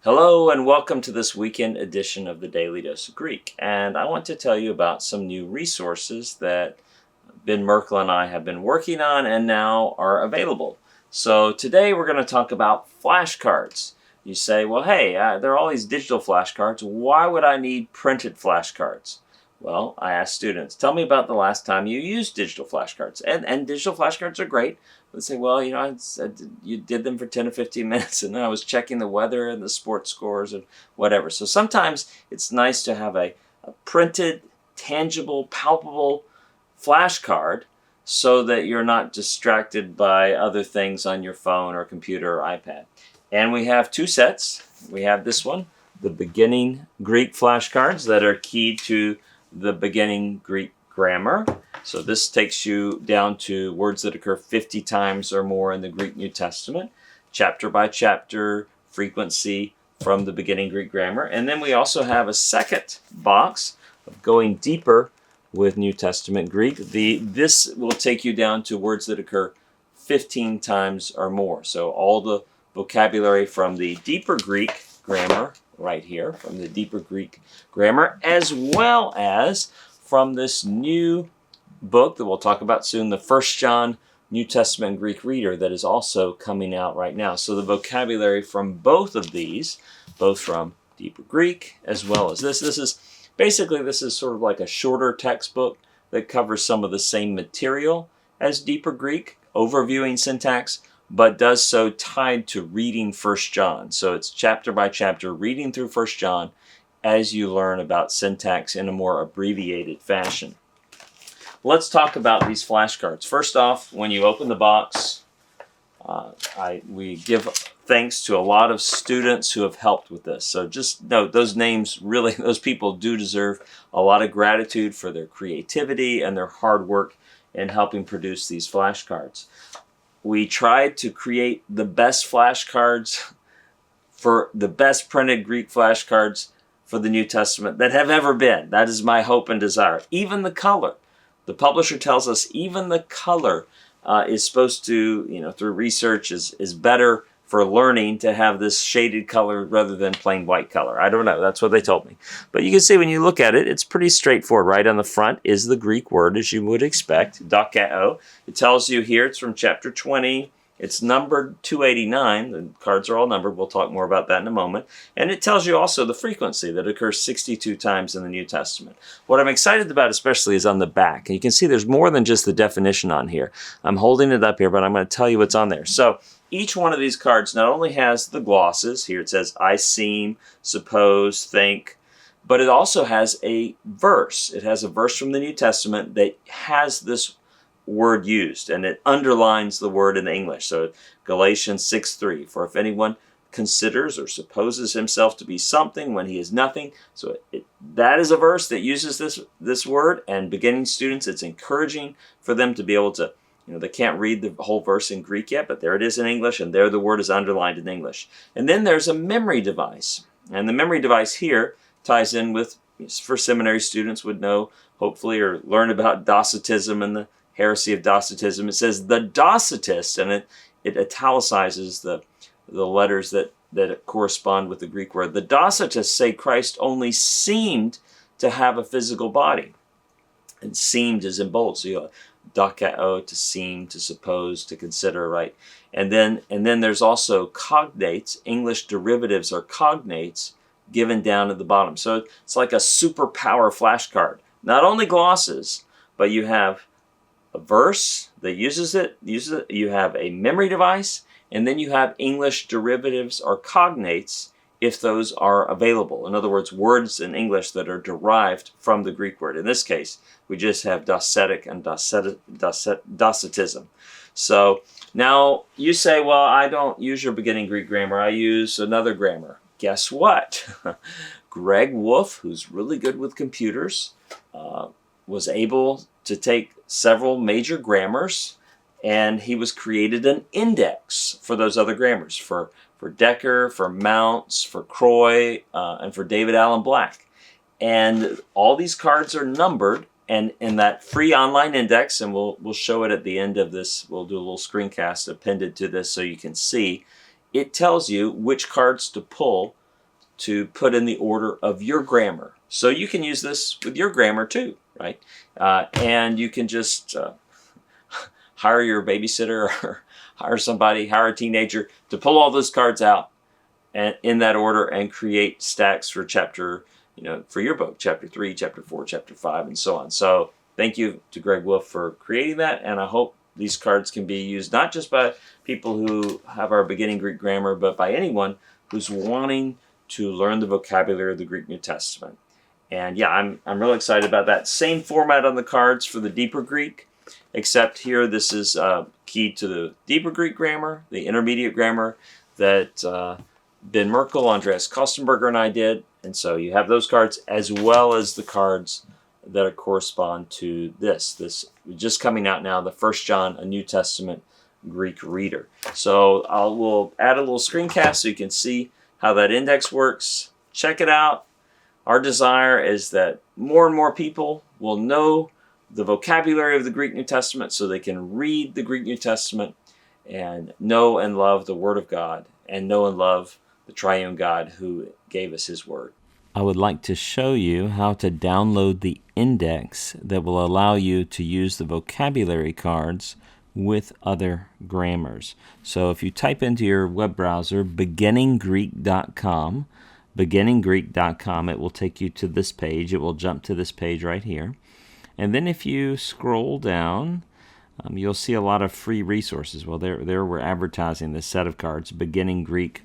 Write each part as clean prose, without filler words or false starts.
Hello and welcome to this weekend edition of the Daily Dose of Greek. And I want to tell you about some new resources that Ben Merkel and I have been working on and now are available. So today we're going to talk about flashcards. You say, well, hey, there are all these digital flashcards. Why would I need printed flashcards? Well, I asked students, tell me about the last time you used digital flashcards. And digital flashcards are great. They say, well, you did them for 10 or 15 minutes, and then I was checking the weather and the sports scores and whatever. So sometimes it's nice to have a printed, tangible, palpable flashcard so that you're not distracted by other things on your phone or computer or iPad. And we have two sets. We have this one, the beginning Greek flashcards that are key to the beginning Greek grammar. So this takes you down to words that occur 50 times or more in the Greek New Testament, chapter by chapter, frequency from the beginning Greek grammar. And then we also have a second box of going deeper with New Testament Greek. This will take you down to words that occur 15 times or more. So all the vocabulary from the deeper Greek grammar right here, from the deeper Greek grammar, as well as from this new book that we'll talk about soon, the 1 John New Testament Greek Reader, that is also coming out right now. So the vocabulary from both of these, both from deeper Greek as well as this is sort of like a shorter textbook that covers some of the same material as deeper Greek, overviewing syntax, but does so tied to reading 1 John. So it's chapter by chapter, reading through 1 John as you learn about syntax in a more abbreviated fashion. Let's talk about these flashcards. First off, when you open the box, we give thanks to a lot of students who have helped with this. So just note, those names, really, those people do deserve a lot of gratitude for their creativity and their hard work in helping produce these flashcards. We tried to create the best flashcards for the best printed Greek flashcards for the New Testament that have ever been. That is my hope and desire. Even the color. The publisher tells us even the color is supposed to, through research, is better for learning to have this shaded color rather than plain white color. I don't know. That's what they told me. But you can see when you look at it, it's pretty straightforward. Right on the front is the Greek word, as you would expect, dokeo. It tells you here it's from chapter 20. It's numbered 289. The cards are all numbered. We'll talk more about that in a moment. And it tells you also the frequency that occurs 62 times in the New Testament. What I'm excited about especially is on the back. And you can see there's more than just the definition on here. I'm holding it up here, but I'm going to tell you what's on there. So each one of these cards not only has the glosses. Here it says, I seem, suppose, think. But it also has a verse. It has a verse from the New Testament that has this word used, and it underlines the word in English. So Galatians 6:3, for if anyone considers or supposes himself to be something when he is nothing. So that is a verse that uses this word, and beginning students, it's encouraging for them to be able to, they can't read the whole verse in Greek yet, but there it is in English, and there the word is underlined in English. And then there's a memory device, and the memory device here ties in with, for seminary students would know, hopefully, or learn about Docetism and the heresy of Docetism. It says the Docetist, and it italicizes the letters that correspond with the Greek word. The Docetists say Christ only seemed to have a physical body. And seemed is in bold. So you have dokeo, to seem, to suppose, to consider, right? And then there's also cognates. English derivatives are cognates given down at the bottom. So it's like a superpower flashcard. Not only glosses, but you have a verse that uses it, you have a memory device, and then you have English derivatives or cognates if those are available. In other words, words in English that are derived from the Greek word. In this case, we just have docetic and docetism. So now you say, well, I don't use your beginning Greek grammar, I use another grammar. Guess what? Greg Wolf, who's really good with computers, was able to take several major grammars, and he was created an index for those other grammars, for Decker, for Mounts, for Croy, and for David Allen Black. And all these cards are numbered, and in that free online index, and we'll show it at the end of this, we'll do a little screencast appended to this so you can see, it tells you which cards to pull to put in the order of your grammar. So you can use this with your grammar too, right? And you can just hire your babysitter or hire a teenager to pull all those cards out and in that order and create stacks for chapter, for your book, chapter 3, chapter 4, chapter 5, and so on. So thank you to Greg Wolf for creating that, and I hope these cards can be used not just by people who have our beginning Greek grammar, but by anyone who's wanting to learn the vocabulary of the Greek New Testament. And yeah, I'm really excited about that. Same format on the cards for the deeper Greek, except here this is key to the deeper Greek grammar, the intermediate grammar that Ben Merkel, Andreas Kostenberger, and I did. And so you have those cards as well as the cards that correspond to this just coming out now, the 1 John, a New Testament Greek reader. So we'll add a little screencast so you can see how that index works. Check it out. Our desire is that more and more people will know the vocabulary of the Greek New Testament so they can read the Greek New Testament and know and love the Word of God and know and love the triune God who gave us His Word. I would like to show you how to download the index that will allow you to use the vocabulary cards with other grammars. So if you type into your web browser beginninggreek.com, it will take you to this page. It will jump to this page right here. And then if you scroll down, you'll see a lot of free resources. Well, there we're advertising this set of cards, Beginning Greek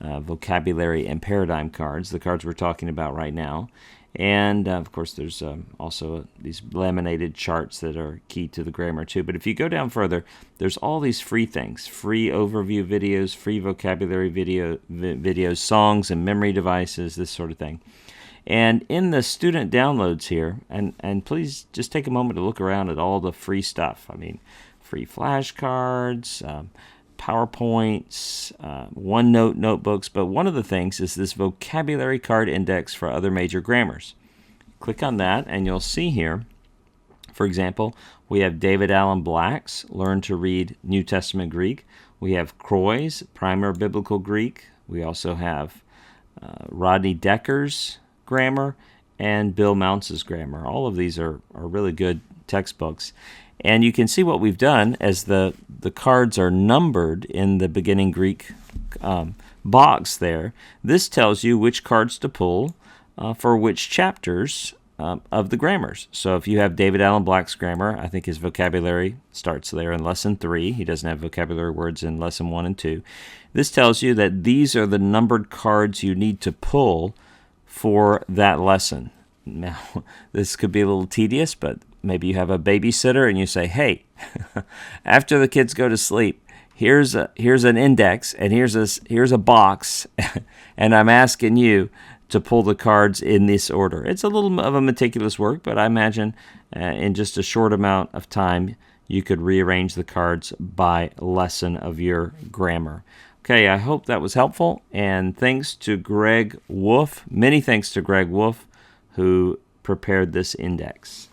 vocabulary and paradigm cards, the cards we're talking about right now. And of course, there's also these laminated charts that are key to the grammar too. But if you go down further, there's all these free things, free overview videos, free vocabulary videos, songs and memory devices, this sort of thing. And in the student downloads here, and please just take a moment to look around at all the free stuff. I mean, free flashcards, PowerPoints, OneNote notebooks, but one of the things is this vocabulary card index for other major grammars. Click on that and you'll see here, for example, we have David Allen Black's Learn to Read New Testament Greek. We have Croy's Primer Biblical Greek. We also have Rodney Decker's grammar and Bill Mounce's grammar. All of these are really good textbooks. And you can see what we've done as the cards are numbered in the Beginning Greek box there. This tells you which cards to pull for which chapters of the grammars. So if you have David Allen Black's grammar, I think his vocabulary starts there in Lesson 3. He doesn't have vocabulary words in Lesson 1 and 2. This tells you that these are the numbered cards you need to pull for that lesson. Now, this could be a little tedious, but maybe you have a babysitter and you say, hey, after the kids go to sleep, here's an index and here's a box, and I'm asking you to pull the cards in this order. It's a little of a meticulous work, but I imagine in just a short amount of time, you could rearrange the cards by lesson of your grammar. Okay, I hope that was helpful, and thanks to Greg Wolf, many thanks to Greg Wolf, who prepared this index.